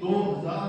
2000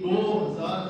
2000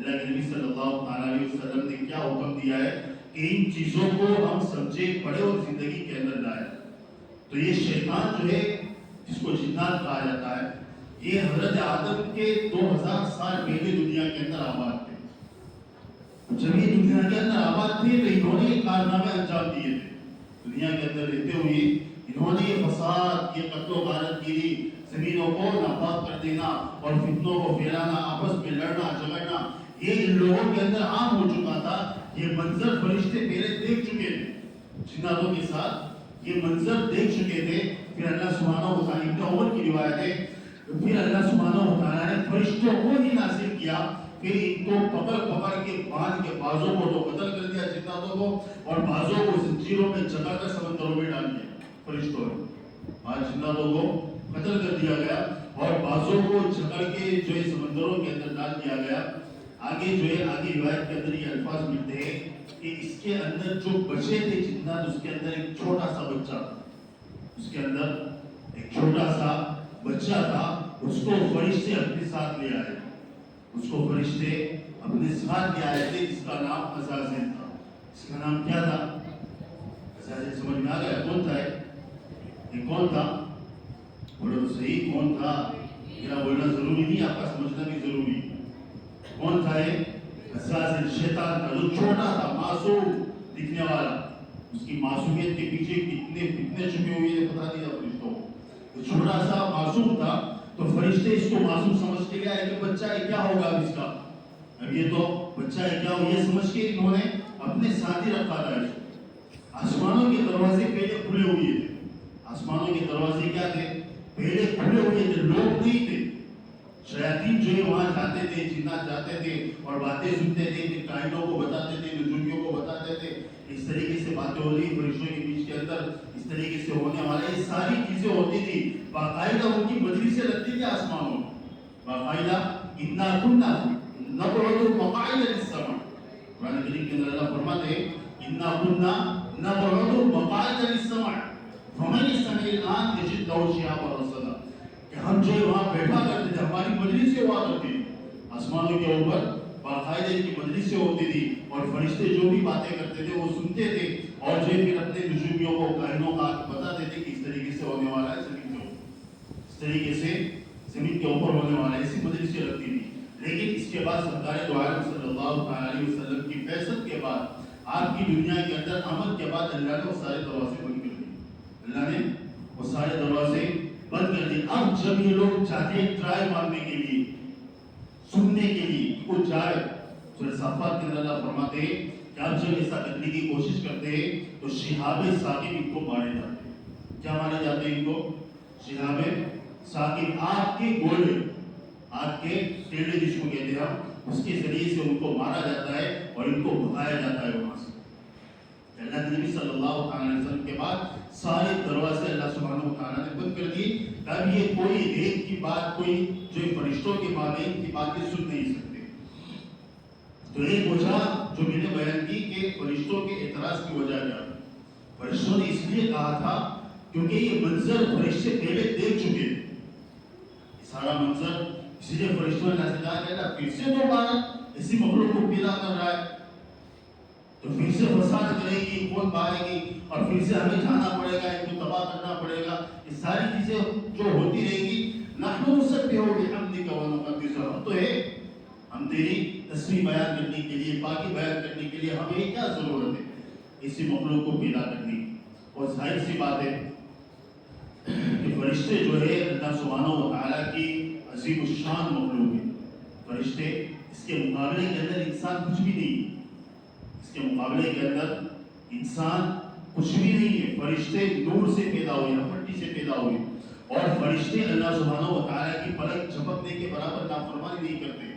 اللہ کے نبی صلی اللہ علیہ وسلم نے کیا حکم دیا ہے کہ ان چیزوں کو ہم سمجھے پڑھے اور زندگی کے اندر لائے. تو یہ شیطان جو ہے جس کو جنات کہا جاتا ہے یہ حضرت آدم کے 2000 سال پہلے دنیا کے اندر آباد تھے. جب یہ دنیا کے اندر آباد تھے تو انہوں نے یہ کارنامے انجام دیے تھے. دنیا کے اندر رہتے ہوئے انہوں نے یہ فساد، یہ قتل و غارت گیری، زمینوں کو ناپاک کر دینا اور فتنوں کو پھیلانا، آپس میں لڑنا جھگڑنا، یہ ان لوگوں کے اندر عام ہو چکا تھا. یہ منظر فرشتے پہلے دیکھ چکے تھے، جناتوں کے ساتھ یہ منظر دیکھ چکے تھے. پھر اللہ سبحانہ و تعالیٰ ابن عمر کی روایت ہے، پھر اللہ سبحانہ و تعالیٰ نے فرشتوں کو ہی نازل کیا، پھر ان کو پکڑ کے باندھ کے بازوں کو تو قتل کر دیا جناتوں کو، اور بازوں کو زنجیروں میں جکڑ کر سمندروں میں ڈال دیا. فرشتوں نے آج جناتوں کو قتل کر دیا گیا اور بازوں کو جکڑ کے جو ہے سمندروں کے اندر ڈال دیا گیا. آگے جو ہے آگے روایت کے اندر یہ الفاظ ملتے ہیں کہ اس کے اندر جو بچے تھے جنات، اس کے اندر ایک چھوٹا سا بچہ تھا، اس کے اندر ایک چھوٹا سا بچہ تھا. اس کو فرشتے اپنے ساتھ لے آئے، اس کو فرشتے اپنے ساتھ لے آئے تھے، جس کا نام عزازیل تھا. اس کا نام کیا تھا؟ عزازیل. سمجھ میں آ گیا کون تھا یہ کون تھا؟ بولو صحیح، کون تھا؟ میرا بولنا ضروری نہیں، آپ کا سمجھنا بھی ضروری. کون تھا یہ؟ عزازیل شیطان تھا، جو چھوٹا تھا، معصوم دکھنے والا. اس کی معصومیت کے پیچھے کتنے فتنے چھپے ہوئے ہیں پتہ نہیں تھا فرشتوں کو. وہ چھوٹا سا معصوم تھا تو فرشتے اس کو معصوم سمجھ کے گئے کہ بچہ ہے کیا ہوگا اب اس کا، اب یہ تو بچہ ہے کیا ہو، یہ سمجھ کے انہوں نے اپنے ساتھ ہی رکھا تھا اس کو. آسمانوں کے دروازے پہلے کھلے ہوئے تھے. آسمانوں کے دروازے کیا تھے؟ پہلے کھلے ہوئے تھے، لوگ نہیں تھے. شیاطین جو ہے وہاں جاتے تھے، جنات جاتے تھے اور باتیں سنتے تھے، پھر کائنوں کو بتاتے تھے، نجومیوں کو بتاتے تھے. اس طریقے سے باتیں ہو رہی فرشتوں کے بیچ کے اندر، اس طریقے سے ہونے والا یہ ساری چیزیں ہوتی تھی. باقاعدہ ان کی مجلسیں لگتی تھی آسمانوں میں، باقاعدہ. انا كنا نقعد مقاعد للسمع. قرآن کریم کے اندر اللہ فرماتے ہیں انا كنا نقعد مقاعد للسمع فمن يستمع الآن يجد له شهابا رصدا. کہ ہم جو وہاں بیٹھا کرتے تھے، ہماری مجلسیں ہوا کرتی تھی آسمانوں کے اوپر، باقاعدہ ان کی مجلسیں ہوتی تھی اور فرشتے جو بھی باتیں کرتے تھے وہ سنتے تھے اور جو پھر اپنے نجومیوں کو کائنوں کا بتاتے تھے کہ اس طریقے سے ہونے والا ہے زمین کے اوپر، اس طریقے سے زمین کے اوپر ہونے والا ہے. ایسی مجلسیں رکھتی تھی. لیکن اس کے بعد سرکار دو عالم صلی اللہ علیہ وسلم کی بعثت کے بعد، آپ کی دنیا کے اندر آمد کے بعد اللہ نے وہ سارے دروازے بند کر دیے. اللہ نے وہ سارے دروازے بند کر دیے. اب جب یہ لوگ چاہتے ہیں ٹرائی مارنے کے لیے، سننے کے لیے کچھ جائے، سورہ صافات کے اندر اللہ فرماتے ہیں کہ آپ جب ایسا کرنے کی کوشش کرتے ہیں تو شہاب ثاقب ان کو مارے جاتے ہیں. کیا مارے جاتے ہیں ان کو؟ شہاب ثاقب، آگ کے گولے، آگ کے ٹیڑے جس کو کہتے ہیں، اس کے ذریعے سے ان کو مارا جاتا ہے اور ان کو بھگایا جاتا ہے وہاں سے. اللہ کے نبی صلی اللہ علیہ وسلم کے بعد سارے دروازے اللہ سبحانہ و تعالیٰ نے بند کر دیے. اب یہ کوئی ایک کی بات، کوئی جو فرشتوں کے مابین کی باتیں سن نہیں سکتے. تو ایک وجہ جو میں نے بیان کی کہ فرشتوں کے اعتراض کی وجہ کیا ہے، فرشتوں نے اس لیے کہا تھا کیونکہ یہ منظر فرشتے پہلے دیکھ چکے تھے. سارا منظر، اسی لیے فرشتوں نے کہا کہ اللہ پھر سے دوبارہ اسی مخلوق کو پیدا کر رہا ہے تو پھر سے فساد کرے گی، کون بارے گی اور پھر سے ہمیں جانا پڑے گا، ان کو تباہ کرنا پڑے گا. یہ ساری چیزیں جو ہوتی رہے گی. نحن نسبح بحمدک ونقدس لک. ہم تو ہے، ہم تیری تسبیح بیان کرنے کے لیے، پاکی بیان کرنے کے لیے ہمیں کیا ضرورت ہے اسی مخلوق کو پیدا کرنے کی. اور ظاہر سی بات ہے کہ فرشتے جو ہے اللہ سبحانہ و تعالیٰ کی عظیم الشان مخلوق ہے. فرشتے، اس کے مقابلے کے اندر انسان کچھ بھی نہیں ہے. اس کے مقابلے کے اندر انسان کچھ بھی نہیں ہے. فرشتے نور سے پیدا ہوئے، مٹی سے پیدا ہوئے، اور فرشتے اللہ سبحانہ و تعالیٰ کی پلک جھپکنے کے برابر نافرمانی نہیں کرتے.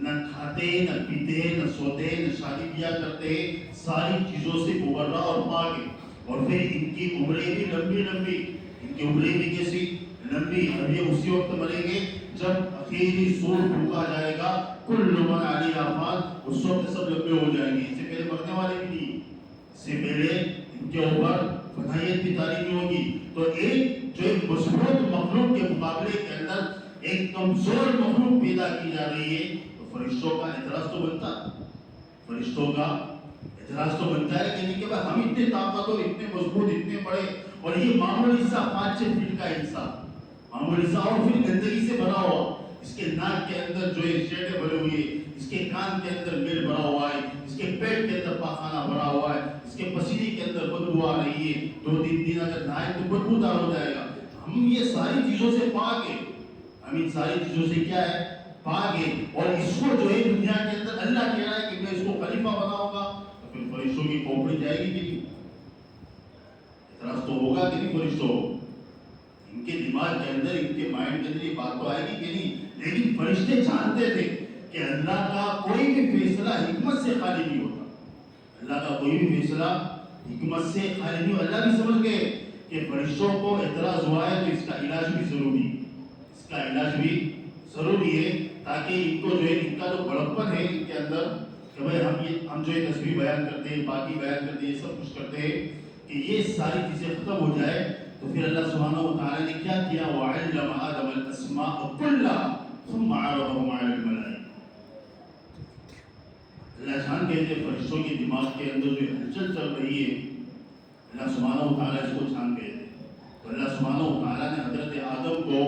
نہ کھاتے، نہ پیتے، نہ سوتے، نہ شادی بیاہ کرتے، ساری چیزوں سے مبرہ اور پاک ہے. اور پھر ان کی عمریں بھی لمبی لمبی، ان کی عمریں بھی کیسی لمبی. اب یہ اسی وقت مریں گے جب اخیری سور پھونکا جائے گا، کل من علیہا فان، اس وقت سب لمبے ہو جائیں گے. اس سے پہلے مرنے والے بھی نہیں، اس سے پہلے ان کے اوپر فنائیت بھی تاریخ میں ہوگی. تو ایک جو ایک مضبوط مخلوق کے مقابلے کے اندر ایک کمزور مخلوق پیدا کی جا رہی ہے. تو فرشتوں کا اعتراض تو بنتا ہے، فرشتوں کا اعتراض تو بنتا ہے کہ نہیں کہ بھائی ہم اتنے طاقتور، اتنے مضبوط، اتنے بڑے، اور یہ معمولی سا 5-6 فٹ کا انسان، معمولی سا، اور پھر گندگی سے بھرا ہوا، اس کے ناک کے اندر جو ہے شیٹیں بھرے ہوئی ہے، اس کے کان کے اندر میل بھرا ہوا ہے، اس کے پیٹ کے اندر پاخانہ بھرا ہوا ہے، اس کے پسینے کے اندر بدبو آ رہی ہے، 2-3 دن اگر نہائے تو بدبودار ہو جائے گا. ہم یہ ساری چیزوں سے پاک ہیں، ہم ان ساری چیزوں سے کیا ہے؟ پاک ہیں. اور اس کو جو ہے دنیا کے اندر اللہ کہہ رہا ہے کہ میں اس کو خلیفہ بناؤں گا، تو پھر فرشتوں کی کھوپڑی جائے گی کہ نہیں؟ اعتراض تو ہوگا کہ نہیں فرشتوں؟ ان کے دماغ کے اندر، ان کے مائنڈ کے اندر یہ بات تو آئے گی کہ نہیں؟ لیکن فرشتے جانتے تھے کہ اللہ کا کوئی بھی فیصلہ حکمت سے خالی نہیں ہوتا، اللہ کا کوئی بھی فیصلہ حکمت سے خالی نہیں ہوتا. اللہ بھی سمجھ گئے کہ فرشتوں کو اعتراض ہوا ہے تو اس کا علاج بھی ضروری ہے، اس کا علاج بھی ضروری ہے، تاکہ ان کو جو ہے، ان کا جو بڑپن ہے ان کے اندر کہ بھائی ہم جو ہے تصویر بیان کرتے ہیں، باقی بیان کرتے ہیں، سب کچھ کرتے ہیں، کہ یہ ساری چیزیں ختم ہو جائے. تو پھر اللہ سبحانہ و تعالیٰ نے کیا کیا؟ وَعَلَّمَ آدَمَ الْأَسْمَاءَ كُلَّهَا ثُمَّ عَرَضَهُمْ عَلَى الْمَلَائِكَةِ. اللہ جان کہتے ہیں فرشتوں کے دماغ کے اندر جو ہلچل چل رہی ہے، اللہ سبحانہ و تعالیٰ اس کو جان کہتے ہیں. تو اللہ سبحانہ و تعالیٰ نے حضرت آدم کو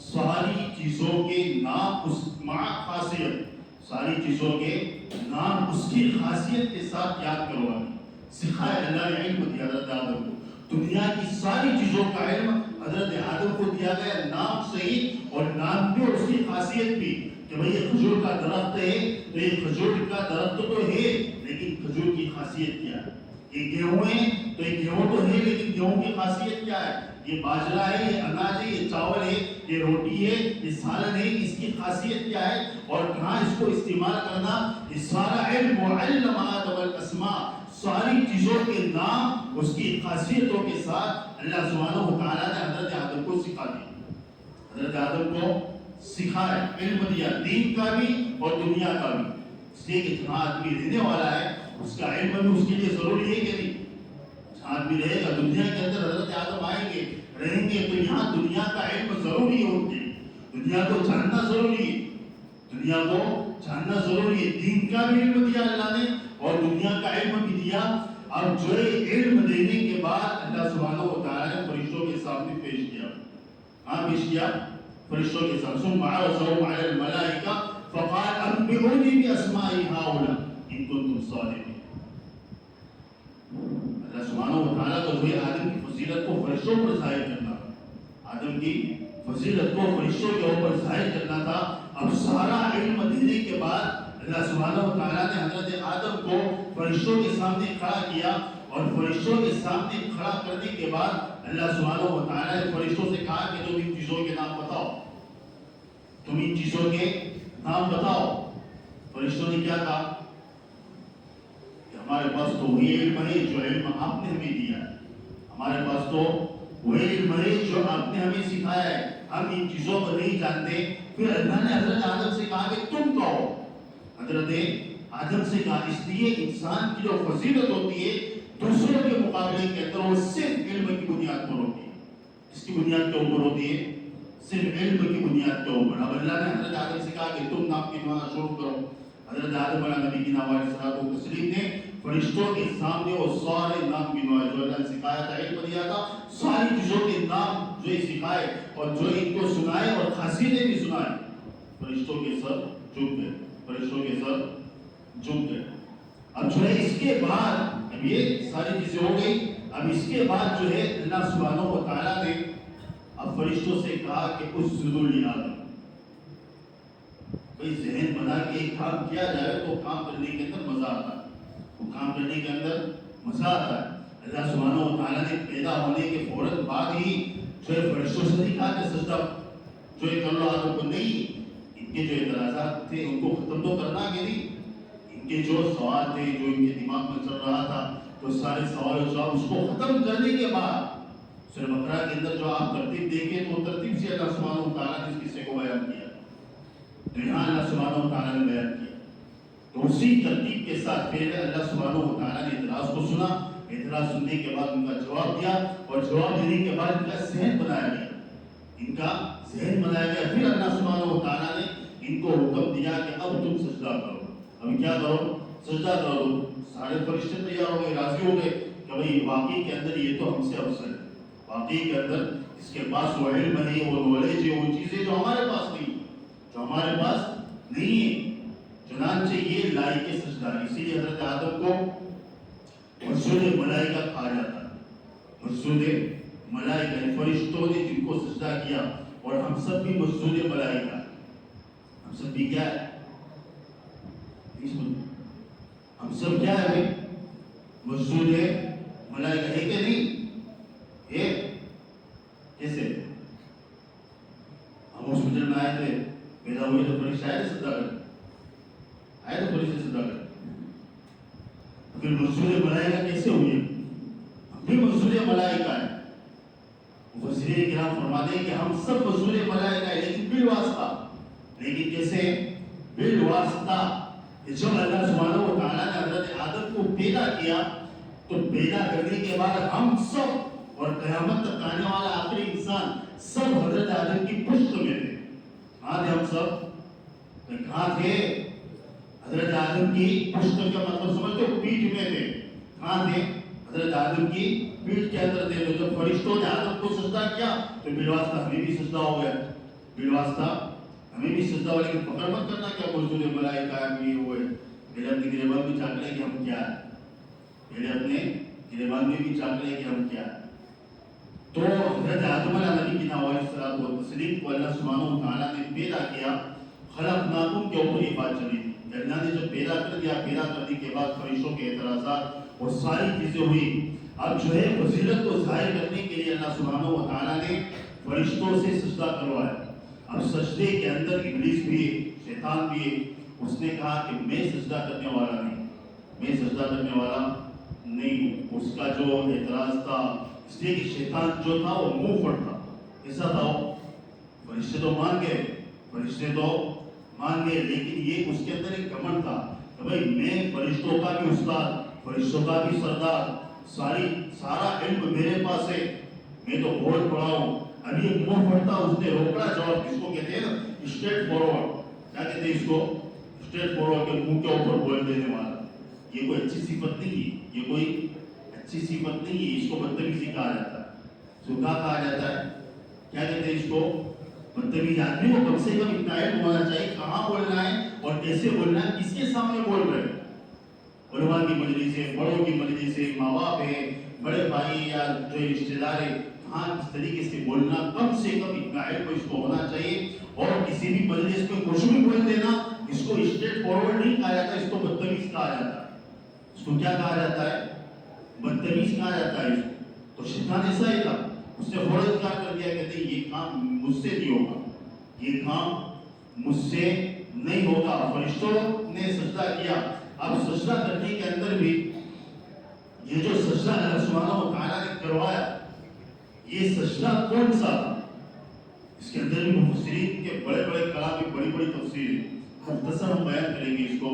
ساری چیزوں کے نام، اس مع خاصیت، ساری چیزوں کے نام اس کی خاصیت کے ساتھ یاد کروانے سکھائے. اللہ نے علم دیا حضرت آدم کو، دنیا کی ساری چیزوں کا علم حضرت آدم کو دیا گیا، نام صحیح اور نام بھی اور اس کی خاصیت بھی، کہ بھئی یہ کھجور کا درخت ہے تو یہ کھجور کا درخت تو ہے، لیکن کھجور کی خاصیت کیا ہے؟ یہ گیہوں ہے تو یہ گیہوں تو ہے، لیکن گیہوں کی خاصیت کیا ہے؟ یہ باجرہ ہے، یہ اناج ہے، یہ چاول ہے، یہ روٹی ہے، یہ سالن ہے، اس کی خاصیت کیا ہے اور کہاں اس کو استعمال کرنا، یہ سارا علم. وَعَلَّمَ آدَمَ الْأَسْمَاءَ، ساری چیزوں کے نام اس کی خاصیتوں کے ساتھ اللہ سبحانہ و تعالیٰ نے حضرت آدم کو سکھا دیا، حضرت آدم کو سکھایا، علم دیا، دین کا بھی اور دنیا کا بھی. اس لیے کہ جہاں آدمی رہنے والا ہے اس کا علم بھی اس کے لیے ضروری ہے کہ نہیں؟ جہاں آدمی رہے گا، دنیا کے اندر حضرت آدم آئیں گے، رہیں گے، تو یہاں دنیا کا علم ضروری ہے ان کے لیے، دنیا کو جاننا ضروری ہے، دنیا کو جاننا ضروری ہے. دین کا بھی علم دیا اللہ نے اور دنیا کا علم بھی دیا. اب جو علم دینے کے بعد اللہ سبحانہ و تعالیٰ نے فرشتوں کے سامنے پیش کیا. ہاں پیش کیا فرشتوں کے سامنے. ثم عرضهم على الملائكة فقال انبئوني باسماء هؤلاء ان كنتم صادقين. اللہ سبحانہ و تعالیٰ کو جو ہے آدم کی فضیلت کو فرشتوں پر ظاہر کرنا تھا، آدم کی فضیلت کو فرشتوں کے اوپر ظاہر کرنا تھا. اب سارا علم دینے کے بعد اللہ سبحانہ و تعالیٰ نے حضرت آدم کو فرشتوں کے سامنے کھڑا کیا، اور فرشتوں کے سامنے کھڑا کرنے کے بعد اللہ سبحانہ و تعالیٰ نے فرشتوں سے کہا کہ تم ان چیزوں کے نام بتاؤ، تم ان چیزوں کے نام بتاؤ. فرشتوں نے کیا کہا کہ ہمارے پاس تو وہی علم ہے جو علم آپ نے ہمیں دیا ہے، ہمارے پاس تو وہی علم ہے جو آپ نے ہمیں سکھایا ہے، ہم ان چیزوں کو نہیں جانتے. پھر اللہ نے حضرت آدم سے کہا کہ تم کہو. حضرت آدم سے کہا، اس لیے انسان کی جو فضیلت ہوتی ہے دوسروں کے مقابلے کے اندر وہ صرف علم کی بنیاد پر ہوتی ہے. اس کی بنیاد کے اوپر ہوتی ہے، صرف علم کی بنیاد کے اوپر. اب اللہ نے حضرت آدم سے کہا کہ تم نام گنوانا شروع کرو. حضرت آدم علیہ نبی کی نام علیہ الصلوۃ والتسلیم نے فرشتوں کے سامنے وہ سارے نام گنوائے جو اللہ نے سکھایا تھا، علم دیا تھا، ساری چیزوں کے نام جو یہ سکھائے اور جو ان کو سنائے اور خاصیتیں بھی سنائے. فرشتوں کے سر جھک گئے، فرشتوں کے سر جھک گئے. اب جو ہے اس کے بعد، اب یہ ساری چیزیں ہو گئی، اب اس کے بعد جو ہے اللہ سبحانہ و تعالیٰ نے اب فرشتوں سے کہا کہ اسجدوا لآدم. بھئی ذہن بنا کے ایک کام کیا جائے تو کام کرنے کے اندر مزہ آتا ہے، وہ کام کرنے کے اندر مزہ آتا ہے. اللہ سبحانہ و تعالیٰ نے پیدا ہونے کے فوراً بعد ہی جو ہے فرشتوں سے نہیں کہا کہ سجدہ جو ہے کر لو آدم کو، نہیں. ان کے جو اعتراضات تھے ان کو ختم تو کرنا کہ نہیں، ان کے جو سوال تھے جو ان کے دماغ میں چل رہا تھا تو سارے سوال و جواب اس کو ختم کرنے کے بعد سورہ بقرہ کے اندر جو آپ ترتیب دیکھیں تو ترتیب سے اللہ سبحانہ و تعالیٰ نے اس قصے کو بیان کیا، تو یہاں اللہ سبحانہ و تعالیٰ نے بیان کیا. تو اسی ترتیب کے ساتھ پہلے اللہ سبحانہ و تعالیٰ نے اعتراض کو سنا، اعتراض سننے کے بعد ان کا جواب دیا، اور جواب دینے کے بعد ان کا ذہن بنایا گیا، ان کا ذہن بنایا گیا. پھر اللہ سبحانہ و تعالیٰ نے ان کو حکم دیا کہ اب تم سجدہ کرو. اب کیا کرو؟ سجدہ کرو. سارے فرشتے تیار ہو گئے, راضی ہو گئے کہ بھائی واقعی کے اندر یہ تو ہم سے افضل ہے, واقعی کے اندر اس کے پاس وہ علم نہیں, وہ نالج ہے, وہ چیزیں جو ہمارے پاس نہیں, جو ہمارے پاس نہیں ہے. چنانچہ یہ لائق سجدہ ہے. اسی لیے حضرت آدم کو مسجود ملائکہ کہا جاتا ہے. مسجود ملائکہ, فرشتوں نے جن کو سجدہ کیا, اور ہم سب بھی مسجود ملائکہ. ہم سب بھی کیا ہے؟ ہم سب کیا ہے بھائی؟ مسجود ملائکہ ہے کہ نہیں؟ ہے. کیسے؟ ہم ہاسپٹل میں آئے تھے, پیدا ہوئے تو فرشتے آئے تھے سجدہ کرنے, آئے تو فرشتے سجدہ کرنے. پھر مسجود ملائکہ کیسے ہوئی؟ ہم بھی مسجود ملائکہ ہیں. مفسرین کرام فرماتے ہیں کہ ہم سب مسجود ملائکہ ہیں, لیکن بالواسطہ. لیکن کیسے؟ بالواسطہ. جب اللہ سبحانہ و تعالیٰ نے حضرت آدم کو پیدا کیا تو پیدا کرنے کے بعد ہم سب اور قیامت تک آنے والا آخری انسان سب حضرت آدم کی پشت میں تھے. کہاں تھے ہم سب؟ کہاں تھے؟ حضرت آدم کی پشت کا مطلب سمجھتے ہو؟ پیٹھ میں تھے. کہاں تھے؟ حضرت آدم کی پیٹھ کے اندر تھے. تو جب فرشتوں نے آدم کو سجدہ کیا تو بالواسطہ ہمیں بھی سجدہ ہو گیا. بالواسطہ ہمیں بھی سجدہ ہو. لیکن فکر مت کرنا کیا مسجود ملائکہ بھی ہوئے. پہلے اپنے گریبان میں جھانک لیں کہ ہم کیا ہے. پہلے اپنے گریبان میں بھی جھانک لیں کہ ہم کیا ہے. تو حضرت آدم علیہ نبی کی نواز صلاۃ و تسلیم کو اللہ سبحانہ و تعالیٰ نے پیدا کیا. خلقناکم کے اوپر یہ بات چلی تھی. اللہ نے جب پیدا کر دیا, پیدا کرنے کے بعد فرشتوں کے اعتراضات اور ساری چیزیں ہوئی. اب جو ہے فضیلت کو ظاہر کرنے کے لیے اللہ سبحانہ و تعالیٰ نے فرشتوں سے سجدہ کروایا. اب سجدے کے اندر ابلیس بھی ہے, شیطان بھی ہے. اس نے کہا کہ میں سجدہ کرنے والا نہیں, میں سجدہ کرنے والا نہیں ہوں. اس کا جو اعتراض تھا, اس لیے کہ شیطان جو تھا وہ منہ پھٹ تھا. ایسا تھا وہ. فرشتے تو مان گئے, فرشتے تو مان گئے, لیکن یہ اس کے اندر ایک گھمنڈ تھا کہ بھائی میں فرشتوں کا بھی استاد, فرشتوں کا بھی سردار, سارا علم میرے پاس ہے, میں تو بہت پڑھا ہوں. ابھی ایک منہ پھٹتا, اس نے روکڑا جواب, جس کو کہتے ہیں نا اسٹریٹ فارورڈ, کیا کہتے ہیں اس کو؟ اسٹریٹ فارورڈ, کے منہ کے اوپر بول دینے والا. یہ کوئی اچھی صفت نہیں ہے, یہ کوئی اچھی صفت نہیں ہے. اس کو بدتمیزی کہا جاتا ہے. سکھا کہا جاتا ہے. کیا کہتے ہیں اس کو؟ بدتمیز. آدمی کو کم سے کم اتنا علم ہونا چاہیے کہاں بولنا ہے اور کیسے بولنا ہے, کس کے سامنے بول رہے ہیں. علماء کی مجلس ہے, بڑوں کی مجلس ہے, ماں باپ ہے, بڑے بھائی یا جو رشتے دار ہے, ہاں اس طریقے سے بولنا, کم سے کم اتنا علم اس کو ہونا چاہیے. اور کسی بھی مجلس میں کچھ بھی بول دینا, اس کو اسٹریٹ فارورڈ نہیں کہا جاتا, اس کو بدتمیز کہا جاتا ہے. اس کو کیا کہا جاتا ہے؟ بدتمیز کہا جاتا ہے. تو شیطان ایسا ہی تھا, اس نے فوراً کیا کر دیا, کہتے یہ کام مجھ سے نہیں ہوگا, یہ کام مجھ سے نہیں ہوگا. فرشتوں نے سجدہ کیا. اب سجدہ کرنے کے اندر بھی یہ جو سجدہ اللہ سبحانہ و تعالیٰ نے کروایا, یہ سجدہ کون سا تھا؟ اس کے اندر بھی مفسرین کے بڑے بڑے کلام کی بڑی بڑی تفسیر, مختصر ہم بیان کریں گے اس کو.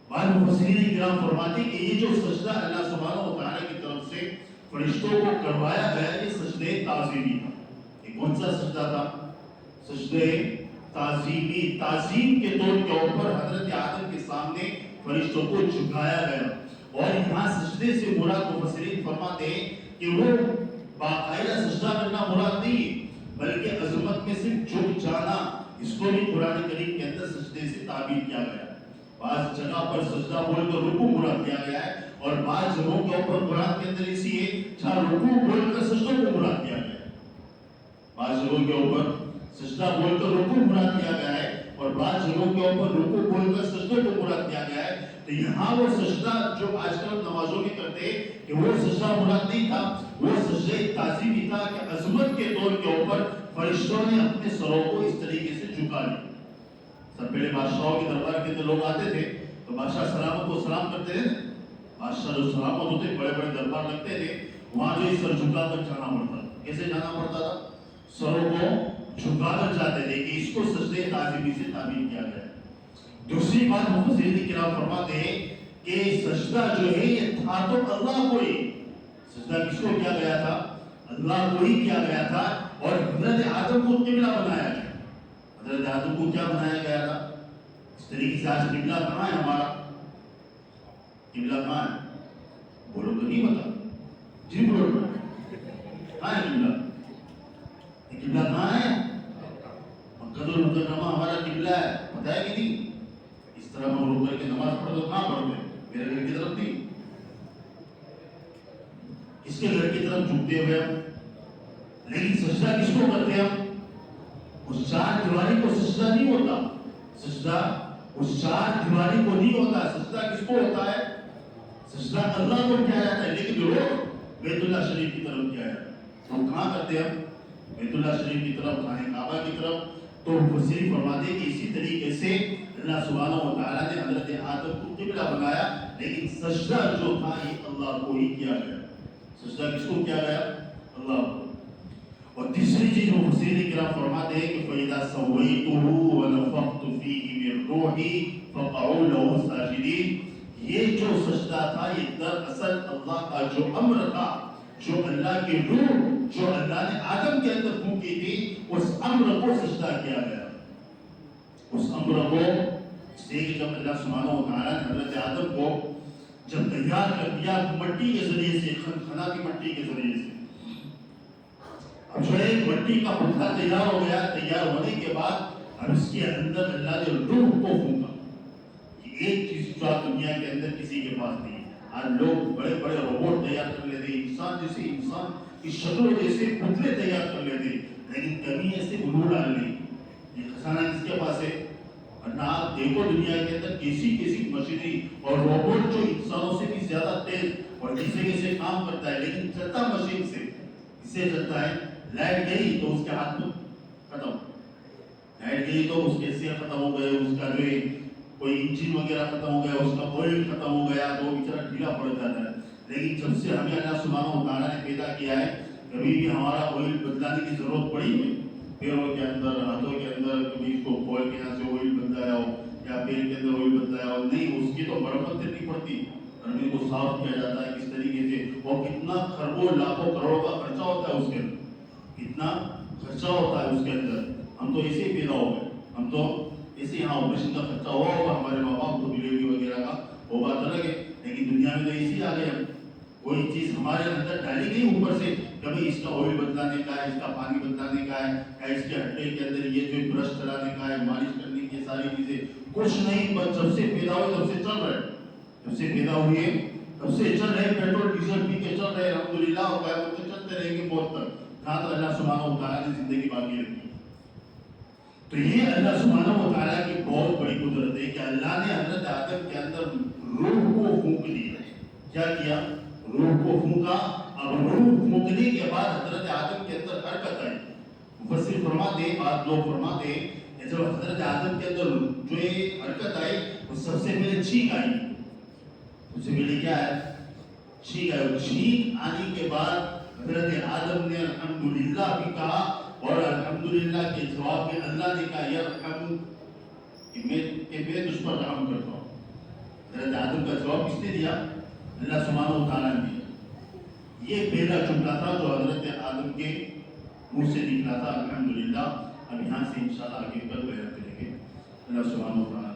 بعض مفسرین کرام فرماتے ہیں کہ یہ جو سجدہ اللہ سبحانہ و تعالیٰ کی طرف سے فرشتوں کو کروایا گیا, یہ سجدہ تعظیمی تھا. یہ کون سا سجدہ تھا؟ سجدہ تعظیمی. تعظیم کے طور کے اوپر حضرت آدم کے سامنے فرشتوں کو جھکایا گیا. اور یہاں سجدے سے مراد مفسرین فرماتے ہیں کہ وہ باقاعدہ سجدہ کرنا مراد نہیں, بلکہ عظمت میں صرف جھک جانا. اس کو بھی قرآن کریم کے اندر سجدے سے تعبیر کیا گیا. بعض جگہ پر سجدہ بول کر رکوع مراد کیا گیا ہے, اور بعض جگہوں کے اوپر قرآن کے اندر اسی ہے جہاں رکوع بول کر سجدوں کو مراد کیا گیا ہے. بعض جگہوں کے اوپر سجدہ بول کر رکوع مراد کیا گیا ہے, اور بعض جگہوں کے اوپر رکوع بول کر سجدوں کو مراد کیا گیا ہے. تو یہاں وہ سجدہ جو آج کل نمازوں میں کرتے ہیں کہ وہ سجدہ مراد نہیں تھا, وہ سجدہ تعظیمی تھا کہ عظمت کے طور کے اوپر فرشتوں نے اپنے سروں کو اس طریقے سے جھکا لیا. سب پہلے بادشاہوں کے دربار کے اندر لوگ آتے تھے تو بادشاہ سلامت کو سلام کرتے تھے. بادشاہ جو سلامت ہوتے, بڑے بڑے دربار لگتے تھے, وہاں جو سر جھکا کر جانا پڑتا تھا. کیسے جانا پڑتا تھا؟ سروں کو جھکا کر جاتے تھے, کہ اس کو سجدہ تعظیمی سے تعبیر کیا گیا ہے. دوسری بات مفسرین کرام فرماتے ہیں کہ سجدہ جو ہے یہ تھا تو اللہ کو ہی. سجدہ کس کو کیا گیا تھا؟ اللہ کو ہی کیا گیا تھا. اور حضرت آدم کو قبلہ بنایا گیا. حضرت آدم کو کیا بنایا گیا تھا؟ اس طریقے سے آج قبلہ کہاں ہے ہمارا؟ قبلہ کہاں ہے؟ بولو تو نہیں پتا، جی بولو کہاں ہے قبلہ؟ قبلہ کہاں ہے؟ مکہ المکرمہ ہمارا قبلہ ہے، پتہ ہے کہ نہیں؟ اس طرح ہم رک کر کے نماز پڑھتے تو کہاں پڑھتے؟ میرے گھر کی طرف نہیں، اس کے گھر کی طرف جھکتے ہوئے ہم، لیکن سجدہ کس کو کرتے ہیں ہم؟ اس چار دیواری کو سجدہ نہیں ہوتا، سجدہ اس چار دیواری کو نہیں ہوتا، سجدہ کس کو ہوتا ہے؟ سجدہ اللہ کو کیا جاتا ہے، لیکن لوگ بیت اللہ شریف کی طرف کیا ہے، ہم کہاں کرتے ہیں؟ بیت اللہ شریف کی طرف، خانہ کعبہ کی طرف۔ تو مفسرین فرماتے ہیں کہ اسی طریقے سے اللہ سبحانہ و تعالیٰ نے حضرت آدم کو قبلہ بنایا، لیکن سجدہ جو تھا یہ اللہ کو ہی کیا گیا۔ سجدہ کس کو کیا گیا؟ اللہ کو۔ اور تیسری چیز مفسرین کرام فرماتے ہیں کہ فَإِذَا سَوَّيْتُهُ وَنَفَخْتُ فِيهِ مِن رُوحِي فَقَعُوا لَهُ سَاجِدِينَ۔ یہ جو سجدہ تھا یہ دراصل اللہ کا جو امر تھا، جو اللہ کی روح جو اللہ نے آدم کے اندر پھونکی تھی، اس امر کو سجدہ کیا گیا۔ اس امر کو اس لیے کہ جب اللہ سبحانہ و تعالیٰ نے حضرت آدم کو جب تیار کر دیا مٹی کے ذریعے سے، خنا کی مٹی کے ذریعے سے، اب جو ہے مٹی کا پتھر تیار ہو گیا، تیار ہونے کے بعد اب اس کے اندر اللہ نے روح کو پھونکا۔ یہ ایک چیز جو دنیا کے اندر کسی کے پاس نہیں ہے۔ آج لوگ بڑے بڑے روبوٹ تیار کر لیتے ہیں، انسان جیسے انسان کی شکل جیسے پتلے تیار کر لیتے ہیں، لیکن کمی ایسے گلو ڈال لی۔ یہ خزانہ کس کے پاس ہے؟ ورنہ آپ دیکھو دنیا کے اندر کیسی کیسی مشینری اور روبوٹ جو انسانوں سے بھی زیادہ تیز اور کسی کیسے کام کرتا ہے، لیکن چلتا مشین سے، اس سے چلتا ہے۔ لائٹ گئی تو اس کے ہاتھ میں ختم، لائٹ گئی تو اس کے حصے ختم ہو گئے، اس کا جو کوئی انجن وغیرہ ختم ہو گیا، اس کا آئل ختم ہو گیا تو وہ بیچارہ ڈھیلا پڑ جاتا ہے۔ لیکن جب سے ہمیں اللہ سبحانہ و تعالیٰ نے پیدا کیا ہے، کبھی بھی ہمارا آئل بدلانے کی ضرورت پڑی ہے؟ پیروں کے اندر، ہاتھوں کے اندر کبھی اس کو کھول کے یہاں سے آئل بدلایا ہو یا پیر کے اندر آئل بدلایا ہو؟ نہیں، اس کی تو مرمت کرنی پڑتی، زمین کو صاف کیا جاتا ہے کس طریقے سے، اور کتنا خربوں لاکھوں کروڑوں کا خرچہ ہوتا ہے اس کے اندر، کتنا خرچہ ہوتا ہے اس کے اندر۔ ہم تو ایسے ہی پیدا ہو گئے، ہم تو ایسے یہاں آپریشن کا خرچہ ہوا ہوگا، ہمارے ماں باپ کو ڈلیوری وغیرہ کا، وہ بات الگ ہے، لیکن دنیا میں تو ایسے ہی آ گئے۔ کوئی چیز ہمارے اندر ڈالی گئی اوپر سے، کبھی اس کا آئل بدلانے کا ہے، اس کا پانی بدلانے کا ہے، یا اس کے ہڈے کے اندر یہ جو برش چلانے کا ہے، مالش کرنے کی ساری چیزیں، کچھ نہیں، بس جب سے پیدا ہوئے تب سے چل رہے، جب سے پیدا ہوئے تب سے چل رہے، پیٹرول ڈیزل پی کے چل رہے، الحمدللہ ہو گیا، وہ تو چلتے رہیں گے موت تک، جہاں تک اللہ سبحانہ و تعالیٰ نے زندگی باقی رکھی۔ تو یہ اللہ سبحانہ و تعالیٰ کی بہت بڑی قدرت ہے کہ اللہ نے حضرت آدم کے اندر روح کو پھونک دیا۔ کیا کیا؟ روح کو پھونکا۔ اب روح پھونکنے کے بعد حضرت آدم کے اندر حرکت آئی۔ مفسر فرماتے ہیں، بعض لوگ فرماتے ہیں کہ جب حضرت آدم کے اندر جو حرکت آئی، وہ سب سے پہلے چھینک آئی۔ سب سے پہلے کیا ہے؟ چھینک آئی۔ چھینک آنے کے بعد حضرت آدم نے الحمدللہ بھی کہا، اور الحمدللہ کے جواب میں اللہ نے کہا یرحم، کہ میں تجھ پر رحم کرتا ہوں۔ حضرت آدم کا جواب کس نے دیا؟ اللہ سبحانہ و تعالیٰ نے دیا۔ یہ پہلا جملہ تھا جو حضرت آدم کے منہ سے نکلا تھا، الحمدللہ۔ اب یہاں سے انشاءاللہ آگے کل بیان کریں گے۔ اللہ سبحانہ و تعالیٰ